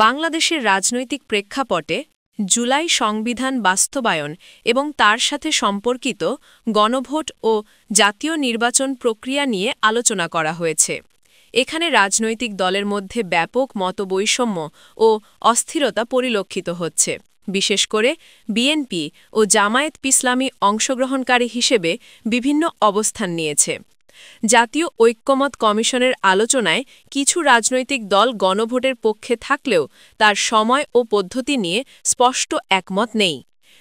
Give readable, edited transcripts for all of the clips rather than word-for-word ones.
বাংলাদেশের রাজনৈতিক প্রেক্ষাপটে জুলাই সংবিধান বাস্তবায়ন এবং তার সাথে সম্পর্কিত গণভোট ও জাতীয় নির্বাচন প্রক্রিয়া নিয়ে আলোচনা করা হয়েছে। এখানে রাজনৈতিক দলের মধ্যে ব্যাপক মতবৈষম্য ও অস্থিরতা পরিলক্ষিত হচ্ছে, বিশেষ করে বিএনপি ও জামায়াত ইসলামী অংশগ্রহণকারী হিসেবে বিভিন্ন অবস্থান নিয়েছে। জাতীয় ঐক্যমত কমিশনের আলোচনায় কিছু রাজনৈতিক দল গণভোটের পক্ষে থাকলেও তার সময় ও পদ্ধতি নিয়ে স্পষ্ট একমত নেই।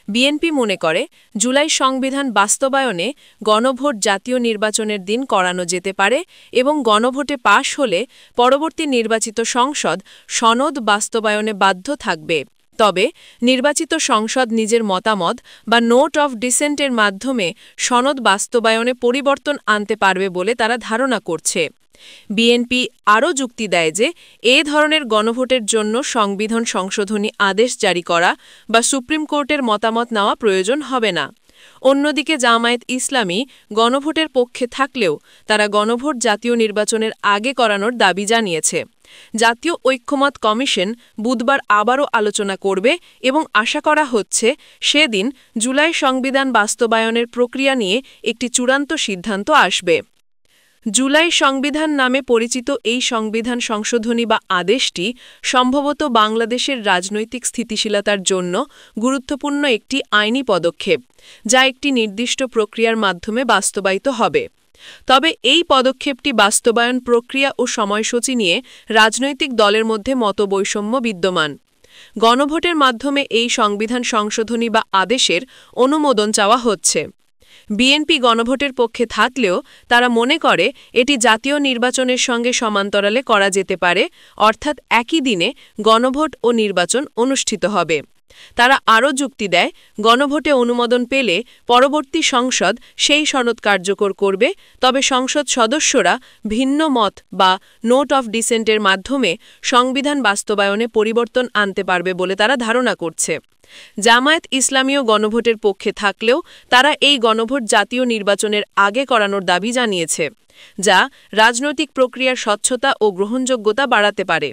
বিএনপি মনে করে জুলাই সংবিধান বাস্তবায়নে গণভোট জাতীয় নির্বাচনের দিন করানো যেতে পারে এবং গণভোটে পাশ হলে পরবর্তী নির্বাচিত সংসদ সনদ বাস্তবায়নে বাধ্য থাকবে। তবে নির্বাচিত সংসদ নিজের মতামত বা নোট অফ ডিসেন্টের মাধ্যমে সনদ বাস্তবায়নে পরিবর্তন আনতে পারবে বলে তারা ধারণা করছে। বিএনপি আরও যুক্তি দেয় যে এ ধরনের গণভোটের জন্য সংবিধান সংশোধনী আদেশ জারি করা বা সুপ্রিম কোর্টের মতামত নেওয়া প্রয়োজন হবে না। অন্যদিকে জামায়াত ইসলামী গণভোটের পক্ষে থাকলেও তারা গণভোট জাতীয় নির্বাচনের আগে করানোর দাবি জানিয়েছে। জাতীয় ঐক্যমত কমিশন বুধবার আবারও আলোচনা করবে এবং আশা করা হচ্ছে সেদিন জুলাই সংবিধান বাস্তবায়নের প্রক্রিয়া নিয়ে একটি চূড়ান্ত সিদ্ধান্ত আসবে। জুলাই সংবিধান নামে পরিচিত এই সংবিধান সংশোধনী বা আদেশটি সম্ভবত বাংলাদেশের রাজনৈতিক স্থিতিশীলতার জন্য গুরুত্বপূর্ণ একটি আইনি পদক্ষেপ, যা একটি নির্দিষ্ট প্রক্রিয়ার মাধ্যমে বাস্তবায়িত হবে। তবে এই পদক্ষেপটি বাস্তবায়ন প্রক্রিয়া ও সময়সূচি নিয়ে রাজনৈতিক দলের মধ্যে মতবৈষম্য বিদ্যমান। গণভোটের মাধ্যমে এই সংবিধান সংশোধনী বা আদেশের অনুমোদন চাওয়া হচ্ছে। বিএনপি গণভোটের পক্ষে থাকলেও তারা মনে করে এটি জাতীয় নির্বাচনের সঙ্গে সমান্তরালে করা যেতে পারে, অর্থাৎ একই দিনে গণভোট ও নির্বাচন অনুষ্ঠিত হবে। তারা আরও যুক্তি দেয়, গণভোটে অনুমোদন পেলে পরবর্তী সংসদ সেই সনদ কার্যকর করবে, তবে সংসদ সদস্যরা ভিন্ন মত বা নোট অফ ডিসেন্টের মাধ্যমে সংবিধান বাস্তবায়নে পরিবর্তন আনতে পারবে বলে তারা ধারণা করছে। জামায়াত ইসলামীও গণভোটের পক্ষে থাকলেও তারা এই গণভোট জাতীয় নির্বাচনের আগে করানোর দাবি জানিয়েছে, যা রাজনৈতিক প্রক্রিয়ার স্বচ্ছতা ও গ্রহণযোগ্যতা বাড়াতে পারে।